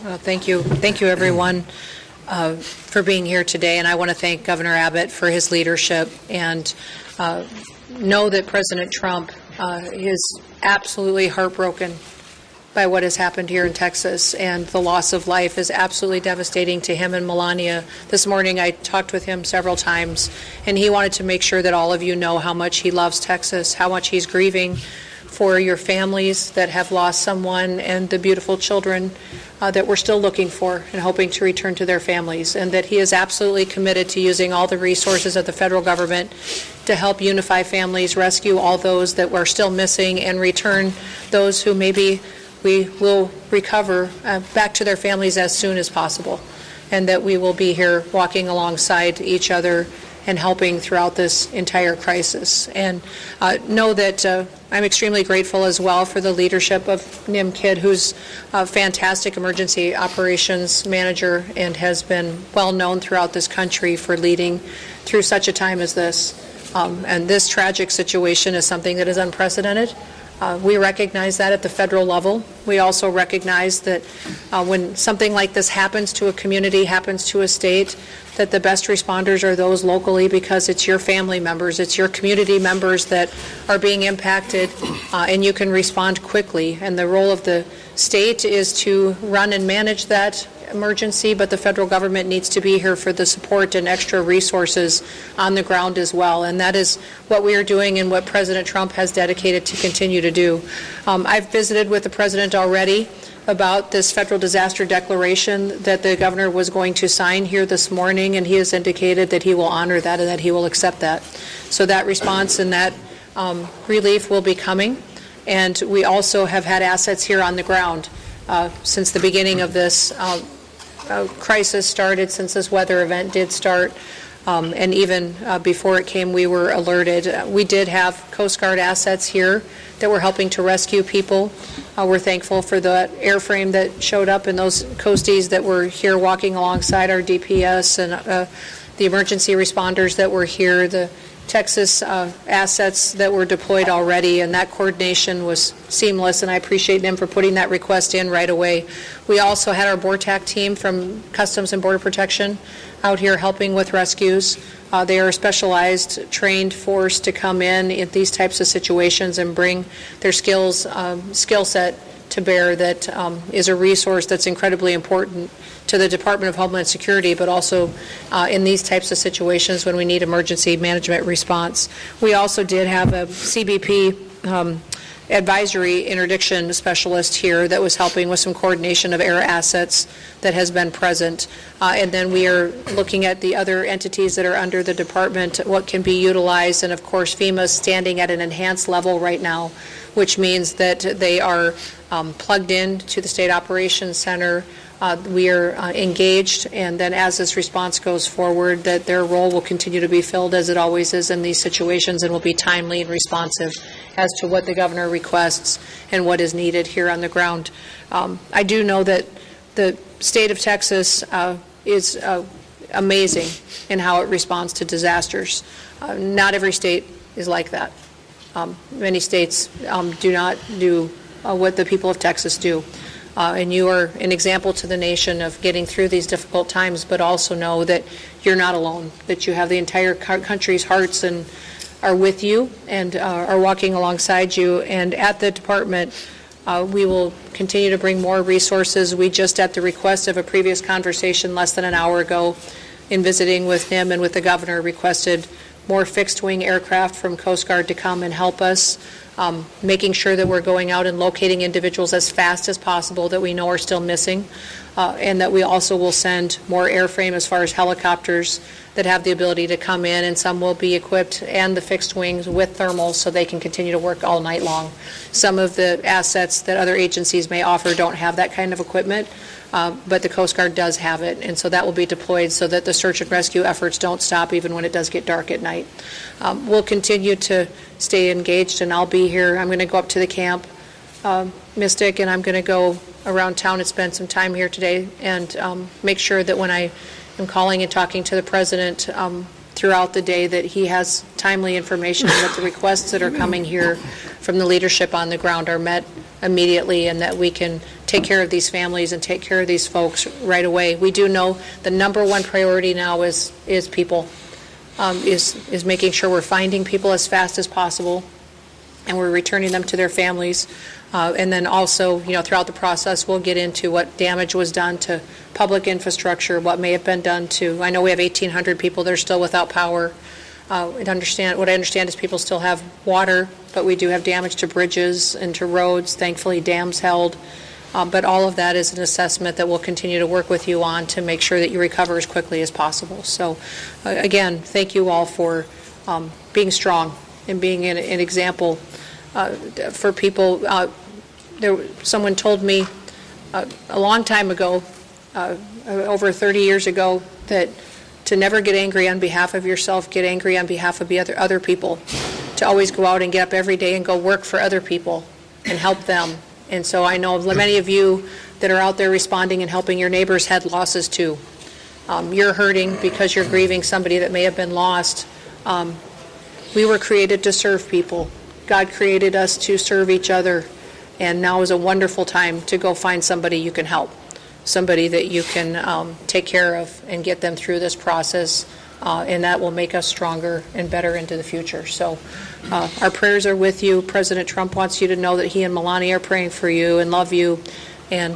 Thank you, everyone, for being here today. And I want to thank Governor Abbott for his leadership, and know that President Trump is absolutely heartbroken by what has happened here in Texas, and the loss of life is absolutely devastating to him and Melania. This morning I talked with him several times, and he wanted to make sure that all of you know how much he loves Texas, how much he's grieving for your families that have lost someone, and the beautiful children that we're still looking for and hoping to return to their families, and that he is absolutely committed to using all the resources of the federal government to help unify families, rescue all those that were still missing, and return those who maybe we will recover back to their families as soon as possible, and that we will be here walking alongside each other and helping throughout this entire crisis. And know that I'm extremely grateful as well for the leadership of Nim Kidd, who's a fantastic emergency operations manager and has been well known throughout this country for leading through such a time as this. And this tragic situation is something that is unprecedented. We recognize that at the federal level. We also recognize that when something like this happens to a community, happens to a state, that the best responders are those locally, because it's your family members, it's your community members that are being impacted, and you can respond quickly. And the role of the state is to run and manage that emergency, but the federal government needs to be here for the support and extra resources on the ground as well. And that is what we are doing and what President Trump has dedicated to continue to do. I've visited with the president already about this federal disaster declaration that the governor was going to sign here this morning, and he has indicated that he will honor that and that he will accept that. So that response and that relief will be coming. And we also have had assets here on the ground since the beginning of this crisis started, since this weather event did start, and even before it came, we were alerted. We did have Coast Guard assets here that were helping to rescue people. We're thankful for the airframe that showed up and those coasties that were here walking alongside our DPS, and the emergency responders that were here, the Texas assets that were deployed already, and that coordination was seamless, and I appreciate them for putting that request in right away. We also had our BORTAC team from Customs and Border Protection out here helping with rescues. They are a specialized, trained force to come in these types of situations and bring their skill set to bear. That is a resource that's incredibly important to the Department of Homeland Security, but also in these types of situations when we need emergency management response. We also did have a CBP advisory interdiction specialist here that was helping with some coordination of air assets that has been present. And then we are looking at the other entities that are under the department, what can be utilized, and of course FEMA is standing at an enhanced level right now, which means that they are plugged in to the State Operations Center. We are engaged, and then as this response goes forward, that their role will continue to be filled as it always is in these situations, and will be timely and responsive as to what the governor requests and what is needed here on the ground. I do know that the state of Texas is amazing in how it responds to disasters. Not every state is like that. Many states do not do what the people of Texas do. And you are an example to the nation of getting through these difficult times, but also know that you're not alone, that you have the entire country's hearts and are with you and are walking alongside you. And at the department, we will continue to bring more resources. We just, at the request of a previous conversation less than an hour ago, in visiting with him and with the governor, requested more fixed-wing aircraft from Coast Guard to come and help us, making sure that we're going out and locating individuals as fast as possible that we know are still missing, and that we also will send more airframe as far as helicopters that have the ability to come in, and some will be equipped, and the fixed wings with thermals so they can continue to work all night long. Some of the assets that other agencies may offer don't have that kind of equipment, but the Coast Guard does have it, and so that will be deployed so that the search and rescue efforts don't stop even when it does get dark at night. We'll continue to stay engaged, and I'll be here. I'm going to go up to the camp, Mystic, and I'm going to go around town and spend some time here today and make sure that when I am calling and talking to the president, throughout the day that he has timely information, that the requests that are coming here from the leadership on the ground are met immediately, and that we can take care of these families and take care of these folks right away. We do know the number one priority now is people, is making sure we're finding people as fast as possible, and we're returning them to their families. And then also, throughout the process, we'll get into what damage was done to public infrastructure, what may have been done to, I know we have 1,800 people that are still without power. What I understand is people still have water, but we do have damage to bridges and to roads. Thankfully, dams held. But all of that is an assessment that we'll continue to work with you on to make sure that you recover as quickly as possible. So, again, thank you all for being strong and being an example for people. Someone told me a long time ago, over 30 years ago, that to never get angry on behalf of yourself, get angry on behalf of the other people, to always go out and get up every day and go work for other people and help them. And so I know many of you that are out there responding and helping your neighbors had losses too. You're hurting because you're grieving somebody that may have been lost. We were created to serve people. God created us to serve each other. And now is a wonderful time to go find somebody you can help, somebody that you can take care of and get them through this process, and that will make us stronger and better into the future. So our prayers are with you. President Trump wants you to know that he and Melania are praying for you and love you. And